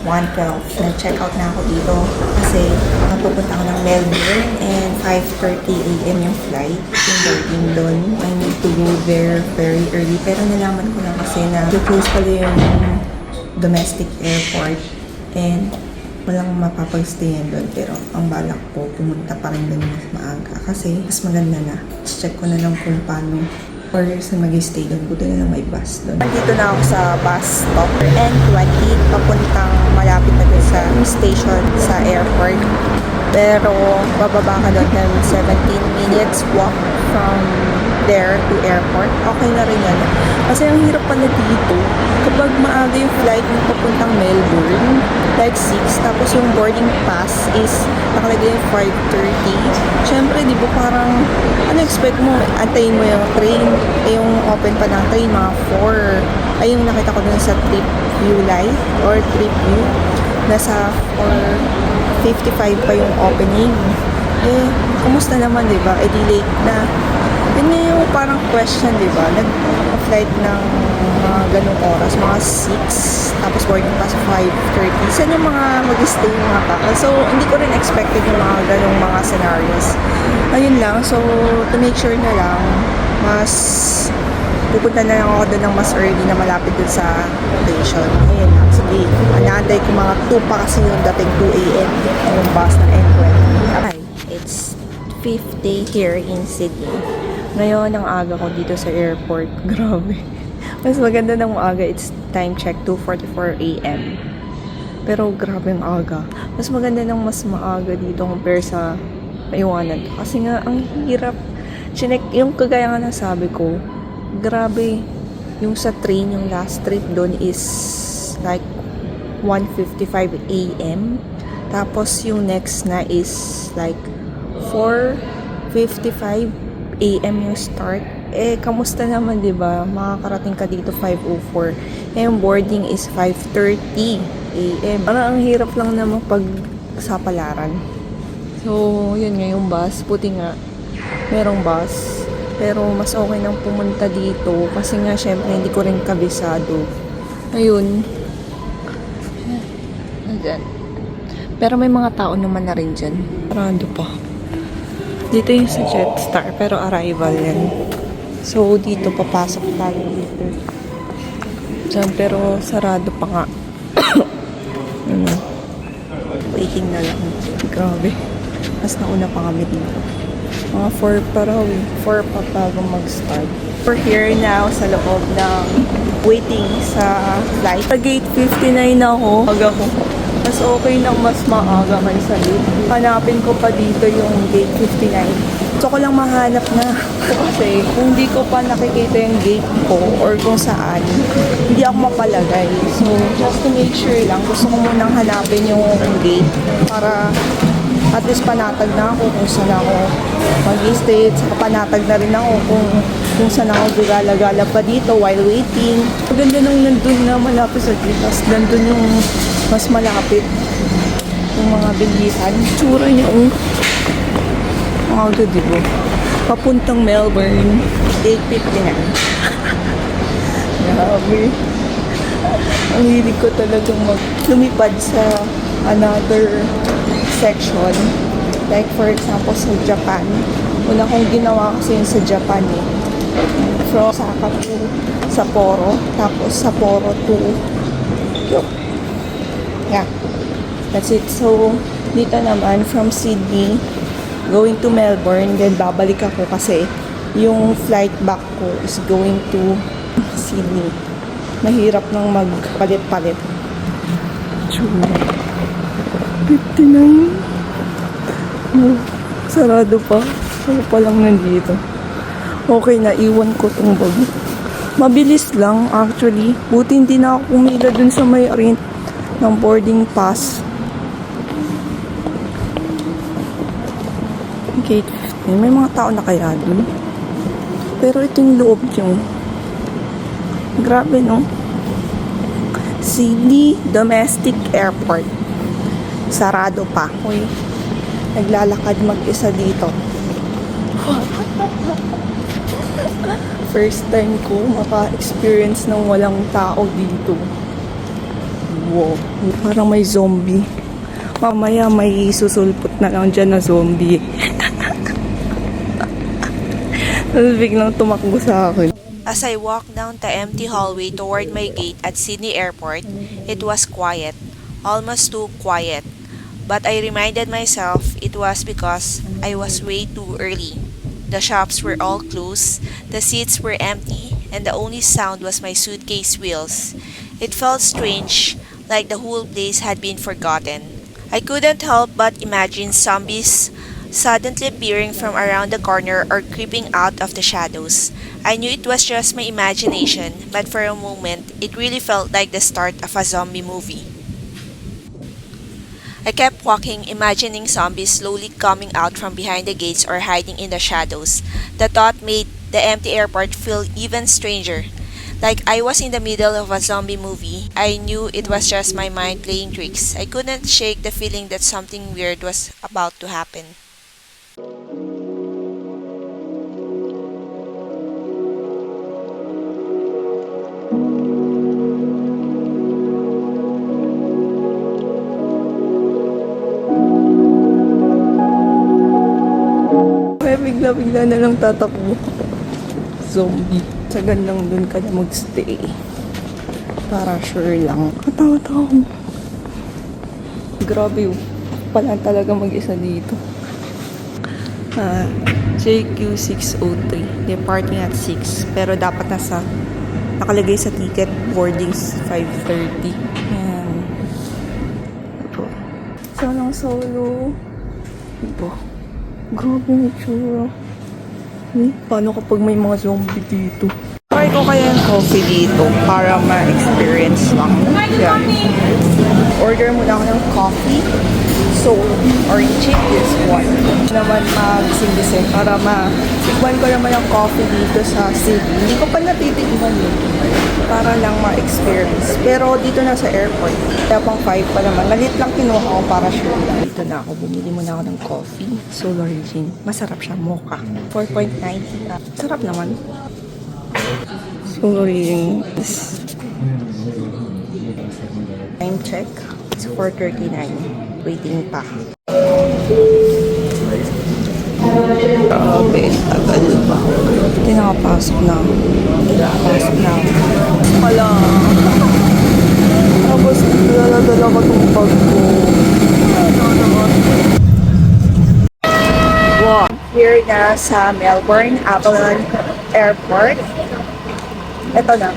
1:12. Nag-check out na ako dito kasi pupunta ako ng Melbourne and 5:30 a.m. yung flight. Yung boarding doon. I need to go there very early. Pero nalaman ko lang kasi na close pala yung domestic airport and walang mapapagstayan doon. Pero ang balak ko, pumunta pa rin doon mas maaga kasi mas maganda na. Check ko na lang kung paano or sa mag-stay doon. Buti na lang may bus doon. Nandito na ako sa bus stop N20 papuntang malapit na doon sa station sa airport. Pero bababa ka doon ng 17 minutes walk from there to airport. Okay na rin yan. Kasi ang hirap pala dito, kapag maaga yung flight ng papuntang Melbourne, like 6, tapos yung boarding pass is nakalagay yung 5:30. Siyempre, di ba parang, ano expect mo, antayin mo yung train, yung open pa ng train, mga 4. Ay, yung nakita ko dun sa Trip View Live, or Trip View, nasa 4:55 pa yung opening. Eh, kumusta naman, di ba? Eh, di late na. Yun nga yung parang question, di ba? Nag-flight ng mga ganong oras, mga 6, tapos boarding pass 5:30. Saan yung mga mag-stay mga tao? So, hindi ko rin expected yung mga ganong mga scenarios. Ayun lang. So, to make sure na lang, mas pupunta na lang ako doon ng mas early na malapit doon sa station. Ayun lang. Sige, anaantay ko mga 2 pa kasi yung dating 2 a.m. yung bus na N20. Okay, it's 5th day here in Sydney. Ngayon, ang aga ko dito sa airport. Grabe. Mas maganda ng maaga. It's time check, 2:44 a.m. Pero grabe ang aga. Mas maganda ng mas maaga dito compare sa paiwanan. Kasi nga, ang hirap. Chinek, yung kagaya nga nasabi ko, grabe. Yung sa train, yung last trip doon is like 1:55 a.m. Tapos yung next na is like 4:55 a.m. yung start. Eh, kamusta naman, di ba? Makakarating ka dito 5:04. Eh, yung boarding is 5:30 a.m. Parang ang hirap lang naman pag sa palaran. So, yun nga yung bus. Puti nga, merong bus. Pero, mas okay nang pumunta dito. Kasi nga, syempre, hindi ko rin kabisado. Ayun. Ayan. Pero may mga tao naman na rin dyan. Sarado pa. Dito yung sa Jetstar, pero arrival yan. So, dito papasok tayo dito. Diyan, pero sarado pa nga. Waiting na lang. Grabe. Mas nauna pa kami dito. Mga 4 pa raw eh. 4 pa bago mag-start. We're here now sa loob ng waiting sa flight. Sa gate 59 na ako. Mas okay nang mas maaga kaysa late. Hanapin ko pa dito yung gate 59. Gusto ko lang mahanap na. Kasi kung hindi ko pa nakikita yung gate ko or kung saan, hindi ako mapalagay. So, just to make sure lang, gusto ko munang hanapin yung gate para at least panatag na ako kung saan ako mag-stay. Saka panatag na rin ako kung saan ako gagala-gala pa dito while waiting. Maganda nung nandun na malapit sa gate. Tapos nandun yung mas malapit yung mga bilisan. Tsura niya aga, diba? Papuntang Melbourne, 8:59. Grabe. Ang hilig ko talagang lumipad sa another section. Like for example, sa Japan. Una kong ginawa kasi yun sa Japan eh. From Osaka to Sapporo. Tapos Sapporo to Tokyo. Yeah. That's it. So, dito naman from Sydney going to Melbourne, then babalik ako kasi yung flight back ko is going to Sydney. Mahirap nang magpalit-palit. 59. Sarado pa. Ako pa lang nandito. Okay na, iwan ko tong bag. Mabilis lang actually. Buti hindi na ako pumila dun sa may rent ng boarding pass. Gate 15. May mga tao na kaya dun. Pero ito yung loob yung grabe, no? Sydney Domestic Airport. Sarado pa. Uy, naglalakad mag-isa dito. First time ko maka-experience ng walang tao dito. Wow, parang may zombie. Mamaya may susulpot na lang dyan na zombie. Tapos biglang tumakbo sa akin. As I walked down the empty hallway toward my gate at Sydney Airport, it was quiet, almost too quiet. But I reminded myself it was because I was way too early. The shops were all closed, the seats were empty, and the only sound was my suitcase wheels. It felt strange, like the whole place had been forgotten. I couldn't help but imagine zombies suddenly appearing from around the corner or creeping out of the shadows. I knew it was just my imagination, but for a moment, it really felt like the start of a zombie movie. I kept walking, imagining zombies slowly coming out from behind the gates or hiding in the shadows. The thought made the empty airport feel even stranger. Like I was in the middle of a zombie movie. I knew it was just my mind playing tricks. I couldn't shake the feeling that something weird was about to happen. Kaya bigla-bigla na lang tatakbo. Zombie. Sa gandang dun ka na magstay. Para sure lang. Katawa-tawa ko. Grabe yun. Pala talaga mag-isa dito. JQ603. Departing at 6. Pero dapat nakalagay sa ticket boardings 5:30. Ayan. Ito. Solo. Ito. Grabe yung itsura. Paano kapag may mga zombie dito? Try ko kaya yung coffee dito para ma-experience lang. Yan. Order muna ako ng coffee. So, orange this one. Naman magising-gising para ma-tikman ko naman ang coffee dito sa city. Hindi ko pa natitikman yun. Para lang ma-experience. Pero dito na sa airport. Kaya pang 5 pa naman. Malit lang kinuha ko para sure lang. Dito na ako. Bumili muna ako ng coffee. Soul Origin. Masarap siya. Mocha. 4.90. Sarap naman. Soul Origin. Time check. It's 4:39. Waiting pa. Grabe, tagal pa. Tinakapasok na. Wala. Tapos, dala-dala ko itong bag ko. Wow. Here na sa Melbourne Avalon Airport. Ito na.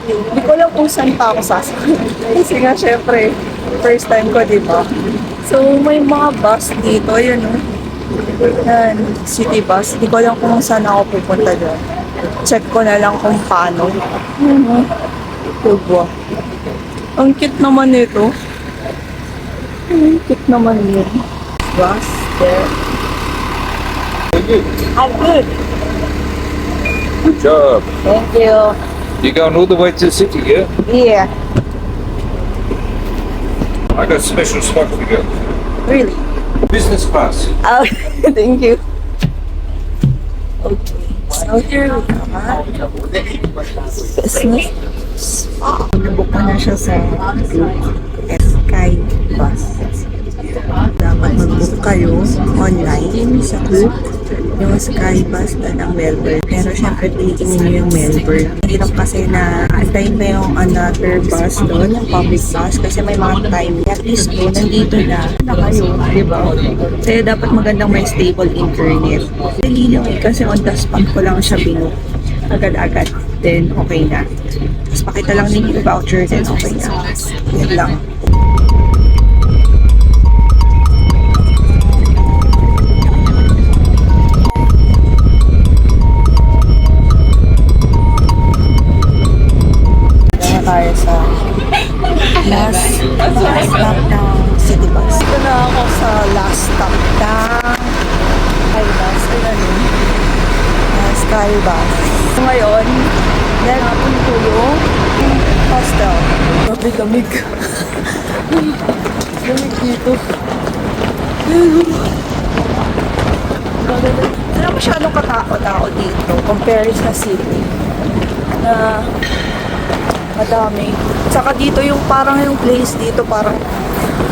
Hindi ko lang kung saan pa ako sasakay. Kasi nga, syempre, first time ko, di ba? So, may mga bus dito, yun, no? Yan, city bus. Hindi ko lang kung saan ako pupunta doon. Check ko na lang kung paano. Diba? Ang cute naman nito. Ang cute naman yun. Bus, there. I'm good. Good job. Thank you. You're going all the way to the city, yeah? Yeah, I got a special spot for you. really. Business class. Oh, thank you. Okay. So here we are. Business. Nabook ko na siya sa Sky Bus. Dapat mag-book kayo online sa group yung Sky Bus na ng Melbourne. Pero syempre piliin niyo yung Melbourne. Hirap kasi na antayin pa yung another bus doon, yung public bus, kasi may mga time. At least doon, nandito na kayo, di ba? Kaya dapat magandang may stable internet. Naliliw kasi on the spot ko lang siya binook. Agad-agad. Then, okay na. Tapos pakita lang din yung voucher, then okay na. Yan lang. Tayo sa last stop ng city bus. Ito na ako sa last stop ng Sky Bus. Ayan yun. Sky Bus. So ngayon, natin ko yung hostel. Lamig. Lamig dito. Wala masyadong katakot-takot dito compare sa city. Na madami. Saka dito yung parang yung place dito parang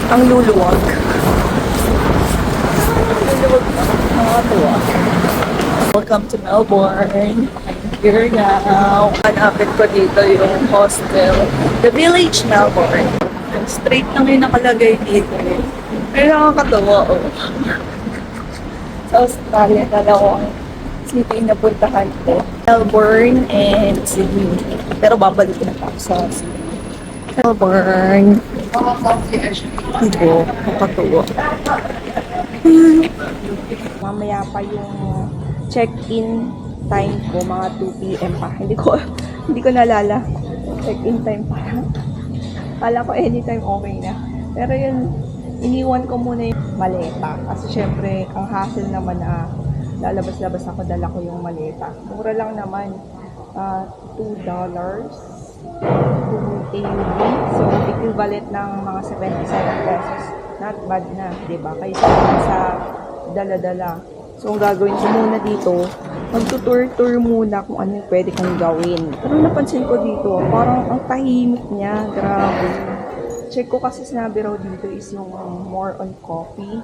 ang luluwag. Luluwag na. Nakakatuwa. Welcome to Melbourne. Here now. Hanapin ko dito yung hostel. The Village Melbourne. Straight lang yung nakalagay dito. Pero nakakatawa, oh. Sa Australia, dalawang city na puntahan ko. Melbourne and Sydney. Pero babalik na ako sa Sydney. Melbourne. Ito, nakakatawa. Mamaya pa yung check-in time ko, mga 2 p.m. pa. Hindi ko nalala. Check-in time pa. Kala ko anytime okay na. Pero yun, iniwan ko muna yung maleta. Kasi syempre, ang hassle naman na lalabas-labas ako, dala ko yung maleta. Mura lang naman. $2 to AUD. So, equivalent ng mga 77 pesos. Not bad na, diba? Kaysa sa dala-dala. So, ang gagawin ko muna dito, magtutur-tour muna kung ano yung pwede kong gawin. Pero napansin ko dito, parang ang tahimik niya. Grabe. Check ko kasi sinabi raw dito is yung more on coffee.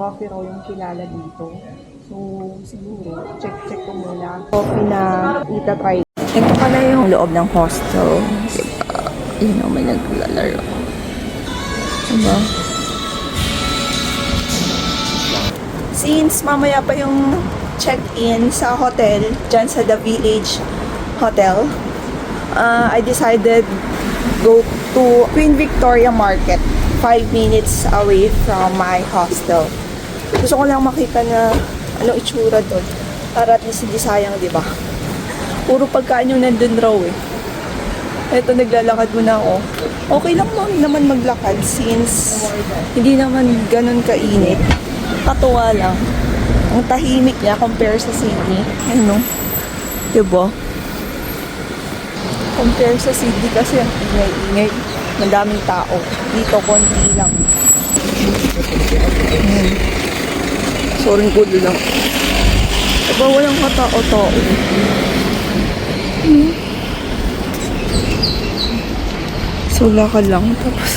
Coffee raw yung kilala dito. So, siguro, check ko muna. Coffee na itatry. Ito pala yung loob ng hostel. Diba? Yun naman naglalaro. Diba? Since mamaya pa yung check-in sa hotel, dyan sa The Village Hotel, I decided go to Queen Victoria Market, 5 minutes away from my hostel. Gusto ko lang makita na anong itsura doon. Para at least hindi sayang, di ba? Puro pagkain yung nandun raw eh. Eto, naglalakad muna ako. Okay lang naman maglakad since hindi naman ganun kainit. Katuwa lang. Ang tahimik niya compare sa Sydney. Ano? Diba? Compare sa Sydney kasi ang ingay-ingay. Madaming tao. Dito, konti lang. Sorry, gulo lang. Diba, walang katao-tao. So, lakad lang. Tapos,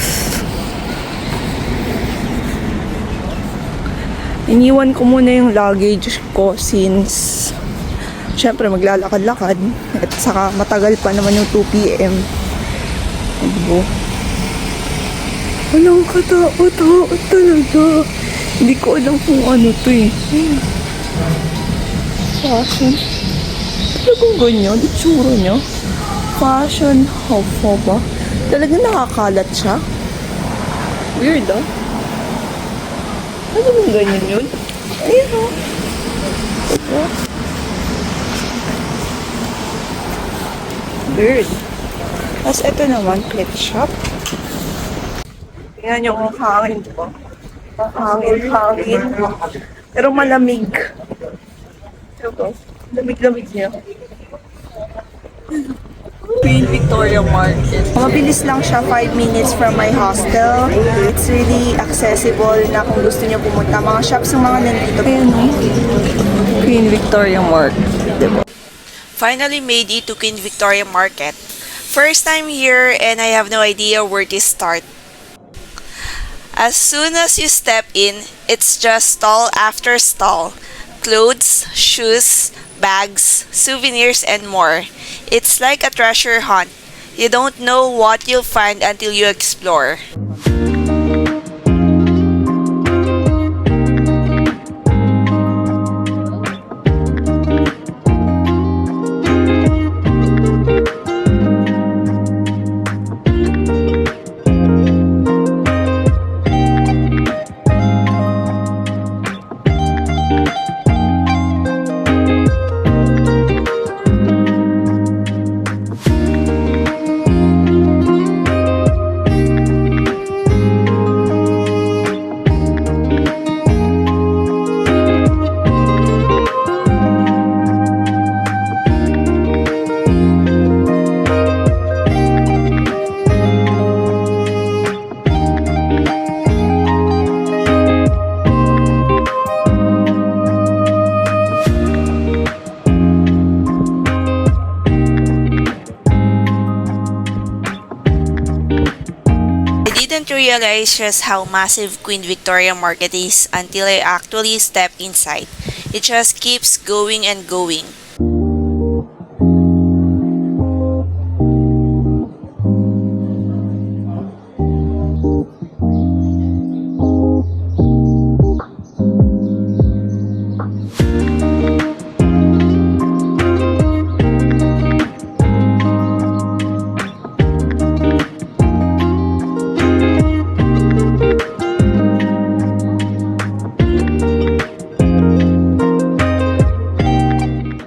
iniwan ko muna yung luggage ko since syempre maglalakad-lakad at saka matagal pa naman yung 2 p.m. Diba? Walang katao-tao talaga. Hindi ko alam kung ano to eh. Fashion. Talagang ganyan, itsura niya. Fashion hub ba? Talagang nakakalat siya. Weird ah. Ano bang ganyan yun? Ayun o. Diba? Weird. Tapos ito naman, pet shop. Tingnan nyo kung hangin ko. Hangin. Pero malamig. Ito, lamig-lamig niya. Queen Victoria Market. Mabilis lang siya, 5 minutes from my hostel. It's really accessible na kung gusto niyo pumunta. Mga shops yung mga nandito. Ayun, Queen Victoria Market. Diba? Finally made it to Queen Victoria Market. First time here and I have no idea where to start. As soon as you step in, it's just stall after stall. Clothes, shoes, bags, souvenirs, and more. It's like a treasure hunt. You don't know what you'll find until you explore. didn't realize just how massive Queen Victoria Market is until I actually step inside. It just keeps going and going.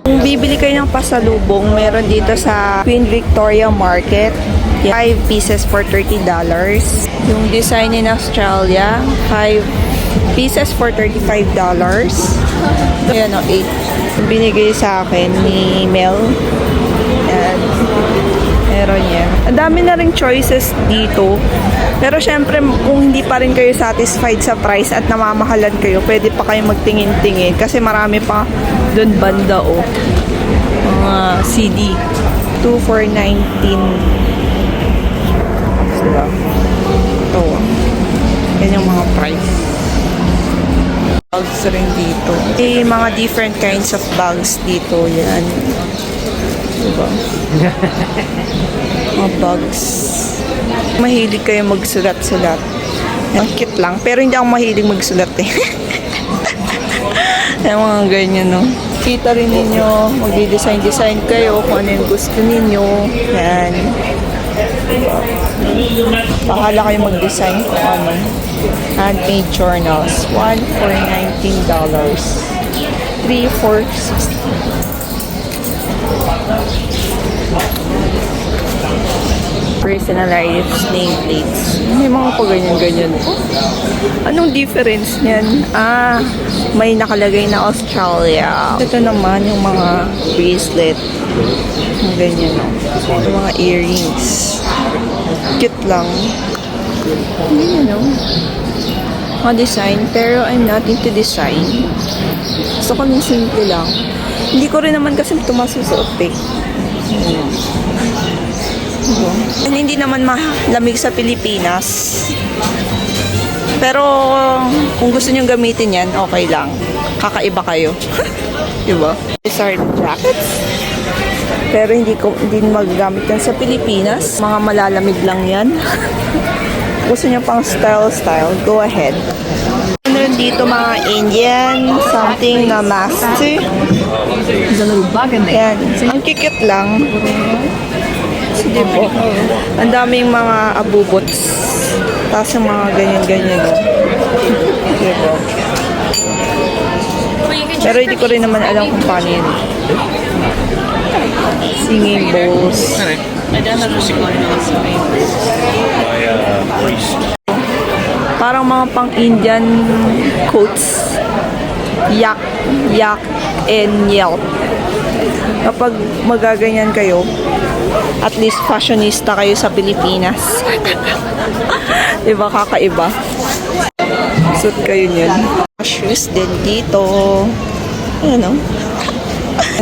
Kung bibili kayo ng pasalubong, meron dito sa Queen Victoria Market. 5 pieces for $30. Yung design in Australia, 5 pieces for $35. Ayan o, 8. Binigay sa akin ni Mel. Ayan. Meron yan. Ang dami na ring choices dito. Pero syempre, kung hindi pa rin kayo satisfied sa price at namamahalan kayo, pwede pa kayo magtingin-tingin. Kasi marami pa doon banda o. Mga CD. 2 for 19. Diba? Ito. Yan yung mga price. Bags rin dito. May mga different kinds of bags dito. Yan. Diba? Mga bags. Mahilig kayo magsulat-sulat. Ang cute lang. Pero hindi ako mahilig magsulat eh. Yung mga ganyan, no? Kita rin ninyo, magdi-design-design kayo kung ano yung gusto ninyo. Yan. Bahala kayo mag-design kung ano. Handmade journals. 1 for $19. 3 for $60. Personalized nameplates. May mga pa ganyan-ganyan. Anong difference niyan? May nakalagay na Australia. Ito naman yung mga bracelet. Yung ganyan, no? Yung mga earrings. Cute lang. Ganyan, no? Mga design. Pero I'm not into design. Gusto ko ng simple lang. Hindi ko rin naman kasi ito masusuot eh. And hindi naman malamig sa Pilipinas. Pero kung gusto nyo gamitin yan, okay lang. Kakaiba kayo. Diba? These are jackets. Pero hindi magagamit yan sa Pilipinas. Mga malalamig lang yan. Gusto nyo pang style, go ahead. Meron dito mga Indian, something na master. Yan. Ang kikit lang. Sige po. Ang daming mga abubots. Tapos yung mga ganyan-ganyan. Sige po. Pero hindi ko rin naman alam kung paano yun. Singing bowls. Parang mga pang-Indian quotes. Yak, yak, and yelp. Kapag magaganyan kayo, at least fashionista kayo sa Pilipinas. Diba, kakaiba. Suit kayo niyan. Shoes din dito. Ano?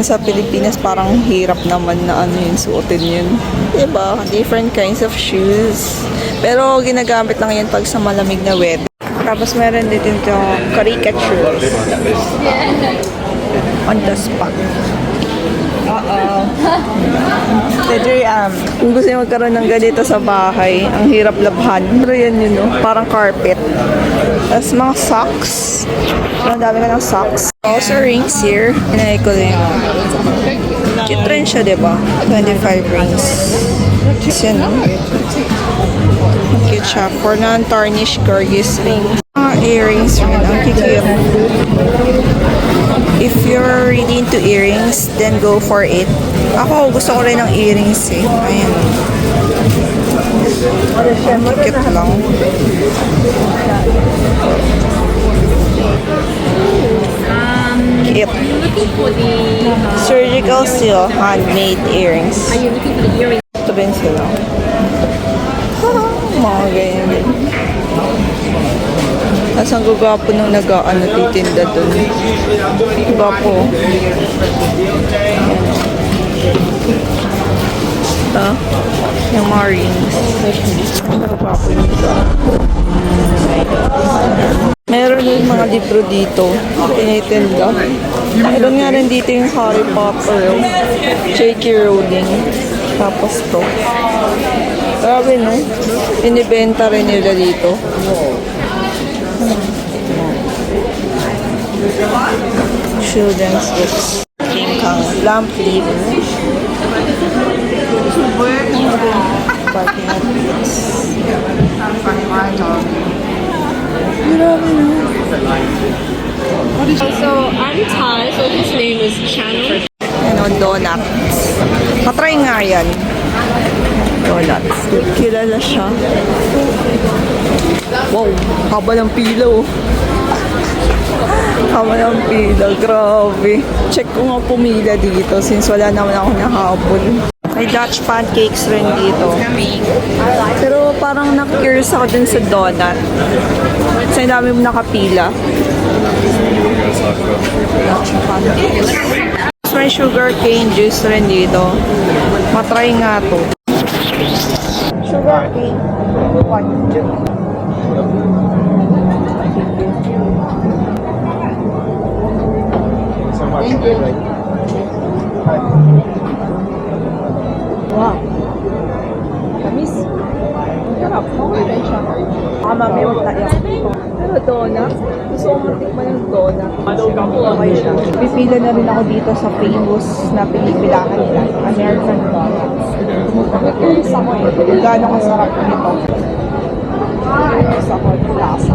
Sa Pilipinas, parang hirap naman na ano yung suotin yun. Diba? Different kinds of shoes. Pero ginagamit lang yan pag sa malamig na weather. Tapos meron din ito caricatures. On the spot. Pedri, kung gusto nyo magkaroon ng ganito sa bahay, ang hirap labhan. Pero yan yun, no? Parang carpet. Tapos mga socks. Ang dami ka ng socks. Also rings here. Pinay ko din. Cute rin siya, diba? 25 rings. Yan, no? Cute siya. For non-tarnished gorgeous rings. Mga earrings rin. Ang cute. If you're really into earrings, then go for it. Ako, gusto ko rin ng earrings eh. Ayan. Cute lang. Cute. Surgical seal handmade earrings. Ito din sila. Mga ganyan. Tapos ang gagapo nung nag-ano titinda dun. Gagapo. Ito, yung mga rings. Meron din mga libro dito. Tinitinda. Meron nga rin dito yung Harry Potter. J.K. Rowling. Tapos to. Grabe no? Inibenta rin nila dito. Children's books. King Kong. Lamp leaf. Parking lot books. Grabe no? So I'm Ty, so his name is Channel. Ano, donuts. Patry nga yan. Donuts. Kilala siya. Wow, haba ng pila oh. Haba ng pila, grabe. Check ko nga pumila dito since wala naman ako nahabol. May Dutch pancakes rin dito. Pero parang na-curious ako dun sa donut. Kasi dami mo nakapila. Dutch pancakes. May sugar cane juice rin dito. Matry nga to. Sugar cane. Thank you. Wow. Tamis. Sarap. Okay rin siya. Mamaya magtayo. Pero donut. Gusto ko matikman yung donut. Okay siya. Pipila na rin ako dito sa famous na pinipilakan nila. American Donuts. Nag-curious ako eh. Kung gaano kasarap nito. Curious ako yung lasa.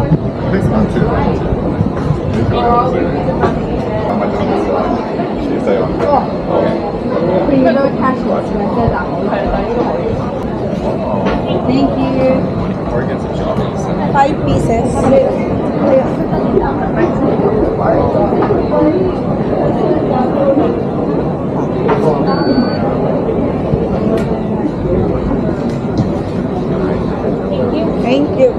Thank you. 5 pieces. Thank you.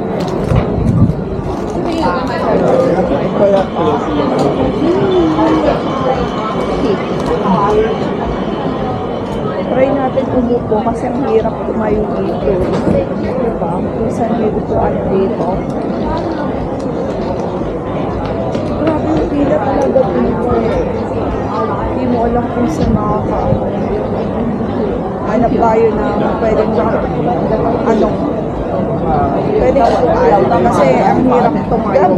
Try natin umupo kasi ang hirap tumayo dito. Diba? Kung saan may upuan dito. Grabe yung pila talaga dito. Hindi mo alam kung saan makakaano. Hanap tayo na pwedeng pwedeng upuan. Kasi ang hirap tumayo.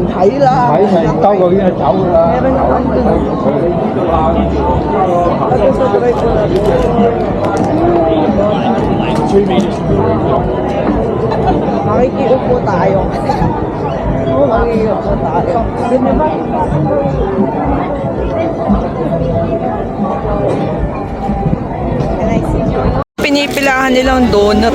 Meron naman dun. Tapos sa try ko na dito. Makikiupo tayo. Oo, makikiupo tayo. Ganun ba? Can I see you? Pinipilahan nilang donut.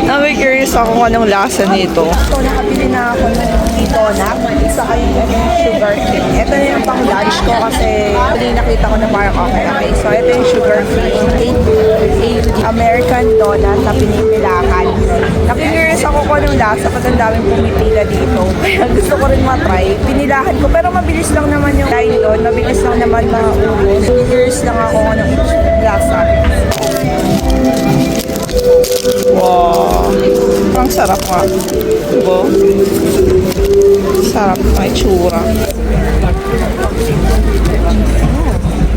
Nami-curious ako kung anong lasa nito. So, nakabili na ako ng donut. Isa kayo yung sugar cane. Ito na yung pang lunch ko kasi hindi nakita ko na parang okay. So, ito yung sugar cane. American donut na pinipilahan. Naki-curious ako kung anong lasa kasi ang daming pumipila dito. Kaya gusto ko rin matry. Pinilahan ko. Pero mabilis lang naman yung line doon. Mabilis lang naman maubos. Curious lang ako kung anong lasa. Wow. Ang sarap nga. Diba? Sarap na itsura.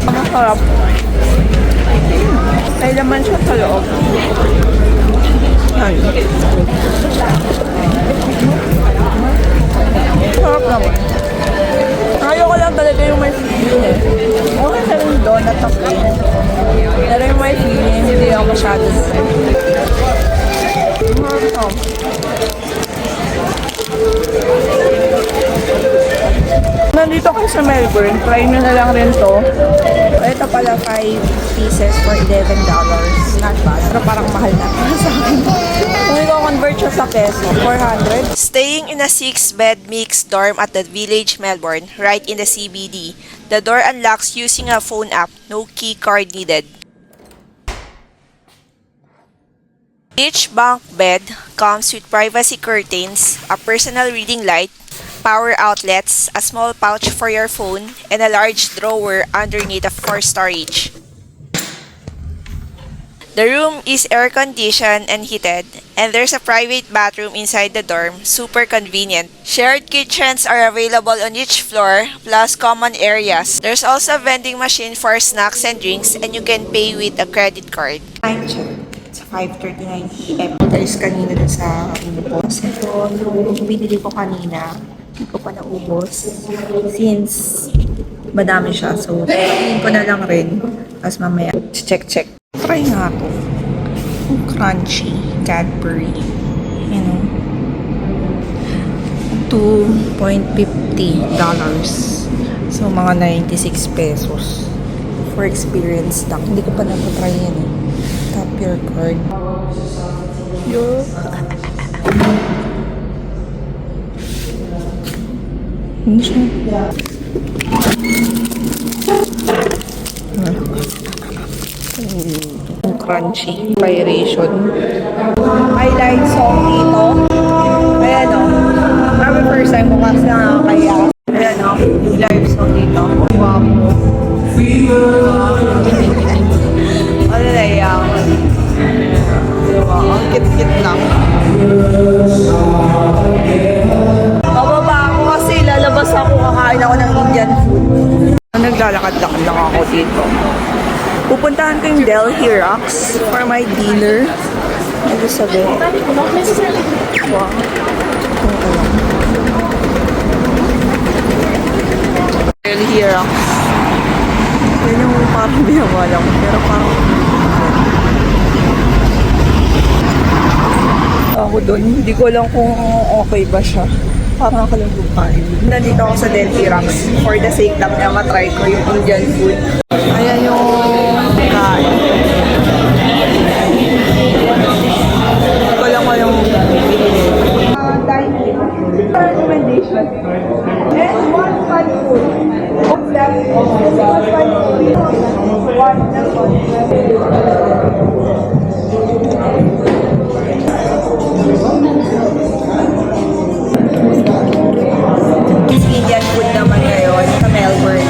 Ang sarap. May laman siya sa loob. Yan. Sarap naman. Ayoko lang talaga yung may feeling eh. Okay na rin donut na plain. Pero yung may feeling, hindi ako masyado naman. Nandito kayo sa Melbourne, try nyo na lang rin to. Ito pala 5 pieces for $11. Not bad, pero parang mahal na sa akin. Kung i-convert siya sa peso, 400. Staying in a 6-bed mixed dorm at the Village, Melbourne, right in the CBD. The door unlocks using a phone app, no key card needed. Each bunk bed comes with privacy curtains, a personal reading light, power outlets, a small pouch for your phone, and a large drawer underneath for storage. The room is air-conditioned and heated, and there's a private bathroom inside the dorm, super convenient. Shared kitchens are available on each floor, plus common areas. There's also a vending machine for snacks and drinks, and you can pay with a credit card. Time check. It's 5:39 p.m. Guys, kanina dun sa ubos. Ito, yung binili ko kanina. Hindi ko pa naubos. Since madami siya. So, tatayin ko na lang rin. Tapos mamaya, check. Try nga to. Yung crunchy Cadbury. You know. $2.50. So, mga 96 pesos. For experience lang. Hindi ko pa napatry yan eh. Tap your card. Yo. Ano siya? Yung crunchy vibration. May live song dito. Ayan o. Grabe first time mo kasi nakakaya. Ayan o. Live song dito. Wow. Ano na yan? Diba? Ang kit-kit lang. Bababa ako kasi lalabas ako, kakain ako ng Indian food. Naglalakad-lakad lang ako dito. Pupuntahan ko yung Delhi Rocks for my dinner. Ano sabi? Wow. Ito lang. Delhi Rocks. Yan yung parang binawala ko. Pero parang ako doon. Hindi ko alam kung okay ba siya. Parang ako lang bumpain. Nandito ako sa Delhi Rocks for the sake lang na matry ko yung Indian food. Ayan yung kain. Hindi ko alam ko yung binili. Dining. Recommendation. And one fun food. One fun food. Indian food naman ngayon sa Melbourne.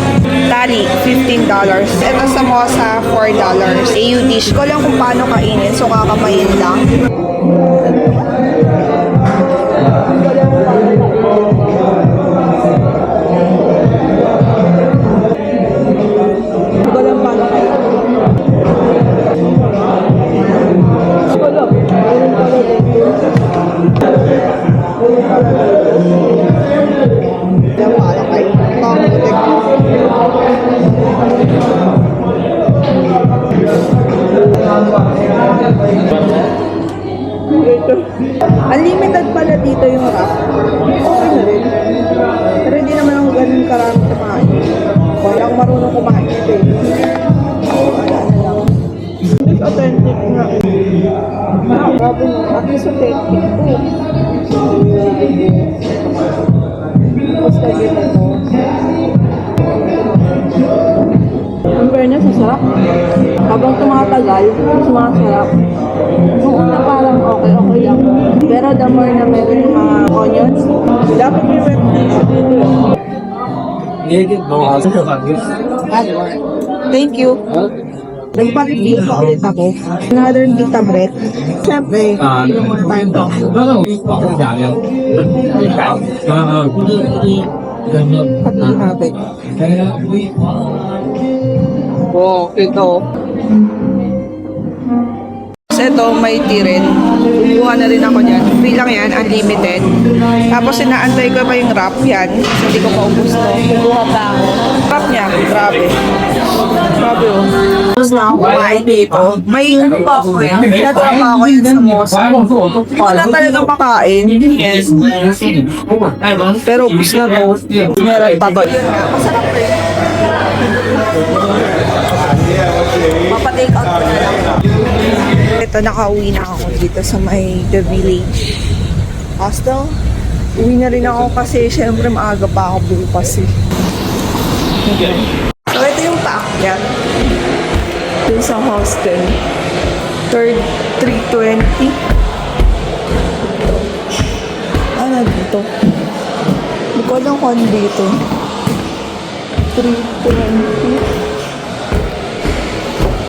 Tali, $15. Ito samosa, $4. AU dish. Ko lang kung paano kainin, so kakamayin lang. Ko lang paano kainin. Unlimited pala dito yung wrap. Okay na rin. Pero hindi naman ako ganun karami kumain. Wala akong marunong kumain ito eh. Wala na lang. It's authentic nga. Grabe no. At least authentic to. Tapos lagi na ito. Ang fairness, masarap. Habang tumatagal, mas masarap. Nung una parang okay lang. Pero the more na meron yung mga onions, dapat may wet dito. Thank you. Nagpa-refill pa ulit ako. Another pita bread. Siyempre, ilang more time to. Pati habit. Wow, ito. So ito, may tea rin. Kukuha na rin ako dyan. Free lang yan, unlimited. Tapos inaantay ko pa yung wrap yan. Hindi ko pa ubus no. Kukuha pa ako. Wrap niya, grabe. Grabe oh. Tapos na ako kumain dito. May ano pa ako yan. Pinagawa pa ako yung samosa. Hindi ko na talaga makain. Pero ubus na to. Meron pa to. Masarap rin. Mapa-take out ko na lang. Ito, nakauwi na ako dito sa may The Village Hostel. Uwi na rin ako kasi syempre maaga pa ako bukas eh. Okay. So ito yung paakyat dun sa hostel. 320. Ano dito? Hindi ko alam kung ano dito. 320.